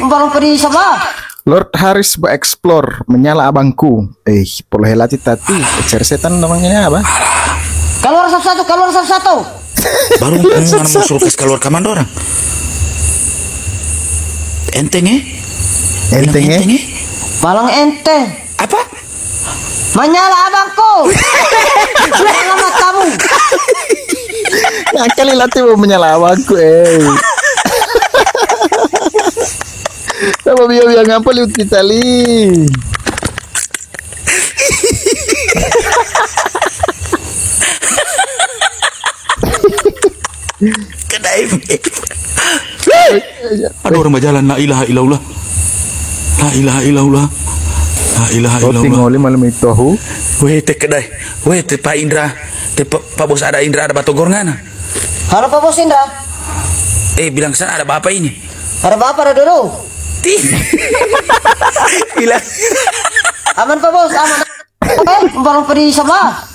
Barang pedi sama. Lord Haris bereksplor menyala abangku. Polo helati tati. Cer setan namanya apa? Keluar satu-satu, keluar satu-satu. Baru omongan mau suruh kes keluar kamar orang. Enteng Enteng Balang enteng. Apa? Menyala abangku. Selamat kamu. Ngakali latih mau menyala abangku Apa biar ngapa liut kita li? Kedai. Ada orang berjalan. La ilaha illallah. La ilaha illallah. La ilaha Kau illallah. tinggal malam itu hu. Weh teh kedai. Weh teh Pak Indra. Teh Pak Bos ada Indra ada batogor ngana. Halo Pak Bos Indra. Bilang sana ada bapak ini. Ada bapak ada dulu. Bilang. Aman Pak Bos, aman. Barang pedi sama.